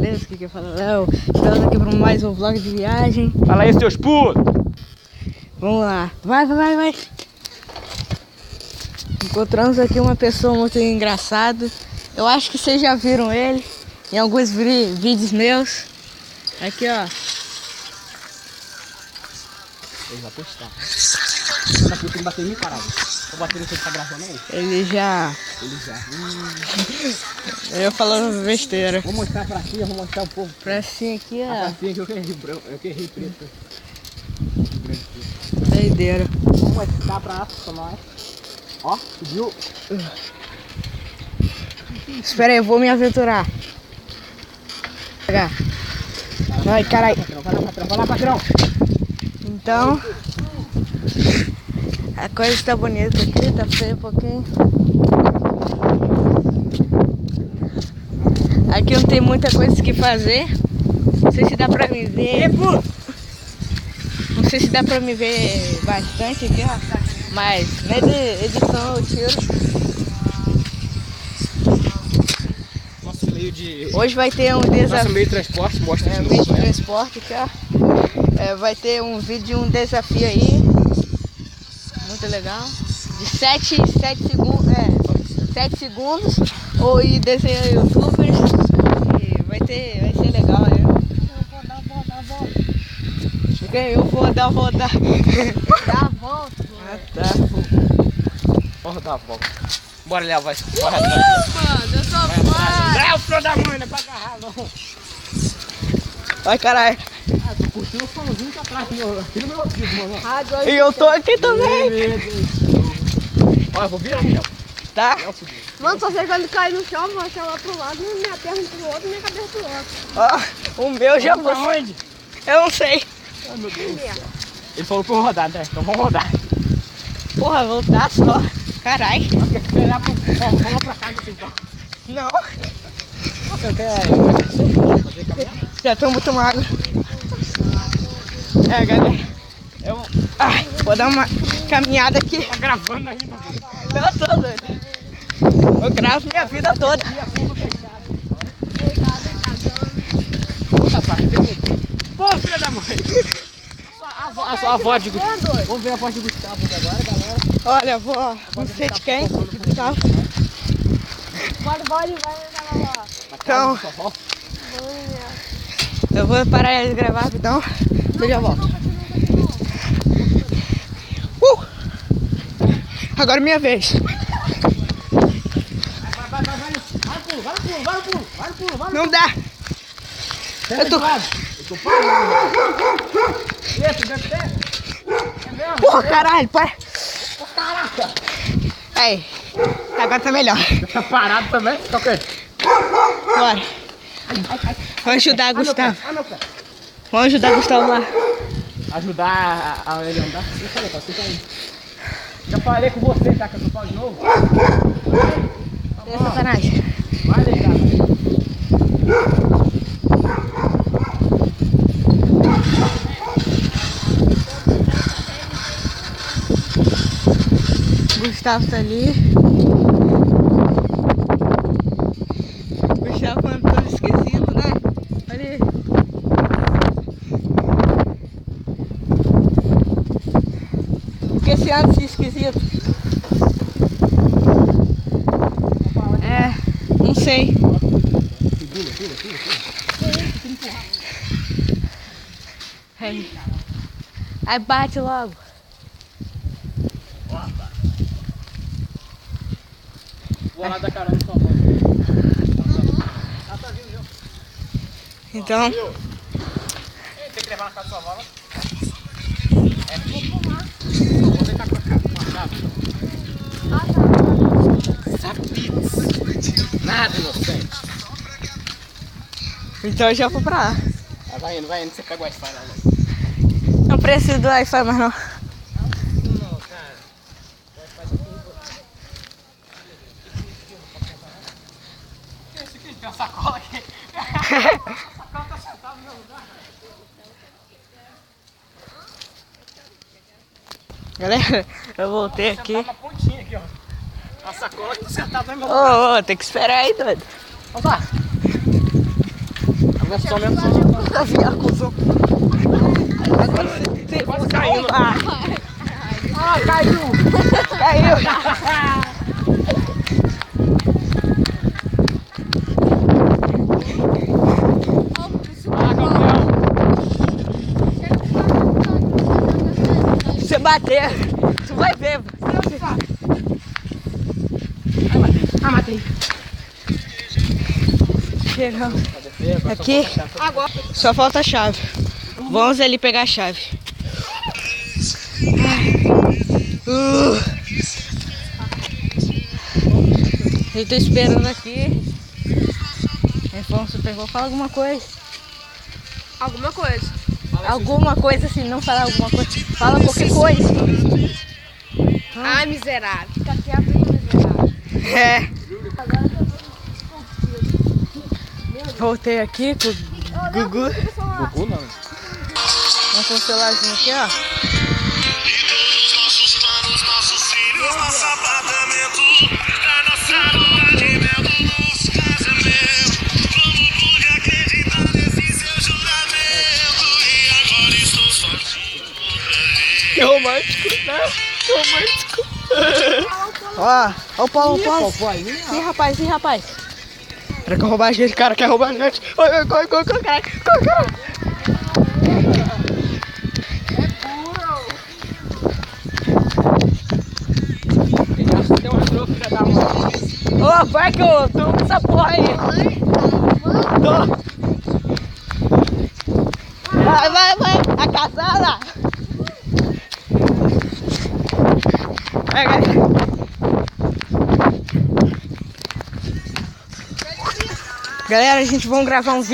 beleza? Aqui que fala Léo. Estamos aqui para mais um vlog de viagem. Fala aí, seus putos! Vamos lá. Vai. Encontramos aqui uma pessoa muito engraçada. Eu acho que vocês já viram ele em alguns vídeos meus. Aqui, ó. Ele vai postar. Essa puta ele bateu em mim, caralho. Eu bati no que ele tá gravando aí. Ele já. Eu ia falando besteira. Vou mostrar pra ti, eu vou mostrar o povo. Pra cima aqui, ó. Pra cima que eu querri branco, eu querri preto. Doideira. Vou mostrar pra nós. Ó, subiu. Espera aí, eu vou me aventurar. Vai, caralho. Vai lá, patrão. Então, a coisa está bonita aqui, tá feio um pouquinho. Aqui não tem muita coisa que fazer. Não sei se dá pra me ver. Não sei se dá pra me ver bastante aqui, ó. Mas na edição eu tiro. Nosso meio de... Hoje vai ter um desafio. Nosso meio de transporte, mostra de Meio novo, de né? transporte aqui, ó. Vai ter um vídeo, um desafio aí. Muito legal. De 7 segundos. 7 segundos. Ou ir desenhar youtubers. E vai ser legal aí. Eu vou dar a volta. Dá a volta. Ah, tá. Bora dar a volta. Bora, Léo, vai. Bora atrás. Mano, eu sou fã. Léo, filho da mãe, não é pra agarrar, não. Vai, caralho. Ah, tô curtindo o somzinho que atrás aqui no meu ouvido, mano. E eu tô aqui também. Olha, eu vou virar, Léo. Tá? Léo subiu. Mano, só sei quando cair no chão, vou achar lá pro lado, minha perna pro outro e minha cabeça pro outro. Ó, o meu já Pra foi. onde? Eu não sei. Ai, meu Deus do céu. Ele falou pra eu rodar, né? Então vamos rodar. Porra, voltar só. Caralho. Vamos esperar pro... Vamos lá pra casa, então. Não. Você quer fazer caminhar? Já tomo água. Galera. Vou dar uma caminhada aqui. Tá gravando aí, mano. Eu tô doido. Eu gravo minha vida toda. Puta, pai. Pô, filha da mãe. A avó de Gustavo. Vamos ver a voz de Gustavo aqui agora, galera. Olha, não sei de quem. Tá. Bora, vai lá. Então, eu vou parar de gravar rapidão. Eu já volto. Agora é minha vez. Vai no pulo. Não dá. Eu tô... Esse, deve ter. É mesmo? Porra, caralho, para. Caraca. Aí, agora tá melhor. Tá parado também? Tá ok? Bora. Vamos ajudar Gustavo. Meu pé. Vamos ajudar Gustavo lá. Ajudar a ele andar? Eu falei, tá, fica aí. Já falei com você, tá? Que eu tô falando de novo. É sacanagem. Vai deitar. Gustavo tá ali. Gustavo é todo esquisito, né? Olha aí. Por que esse ano esquisito? Não sei. Aí bate logo. Vou lá dar carona com a avó. Tá vindo, viu? Então, Tem que levar na casa da sua avó, né? Vou deitar com a chave. Sabidos. Nada, inocente. então eu já vou pra lá. Vai indo, você pega o Wi-Fi lá. Não preciso do Wi-Fi mais não. Não, cara. Que isso aqui? Tem uma sacola aqui. A sacola tá sentada no meu lugar. Galera, eu voltei aqui. Tá na pontinha aqui, ó. A sacola que tá sentada no meu lugar. Ô, tem que esperar aí, doido. Vamos lá. Não só mesmo. Nunca vi a cuzão. Agora você Quase caindo. Ah, caiu. Você bater, tu vai ver. Matei. Chegamos aqui, só falta a chave. Vamos ali pegar a chave. Eu tô esperando aqui. Afonso pegou, fala alguma coisa. Alguma coisa. Alguma coisa assim, não fala alguma coisa. Fala qualquer coisa. Ai, miserável. Fica quieto aí, miserável. É. Voltei aqui com o Gugu. Gugu não. Vamos com o celularzinho aqui, ó. Nossos planos, nossos filhos, nosso apartamento, a nossa lua de mel do nosso casamento. Como pude acreditar nesse seu juramento? E agora estou sozinho. Que romântico, né? Romântico. Ó o Paulo. Ih, rapaz. Cara quer roubar a gente, cara quer roubar a gente. Corre, caralho. Tem um troco, filha da mãe. Ô, vai que eu tô com essa porra aí. Tô. Vai. A casada. Galera, a gente vai gravar um vídeo.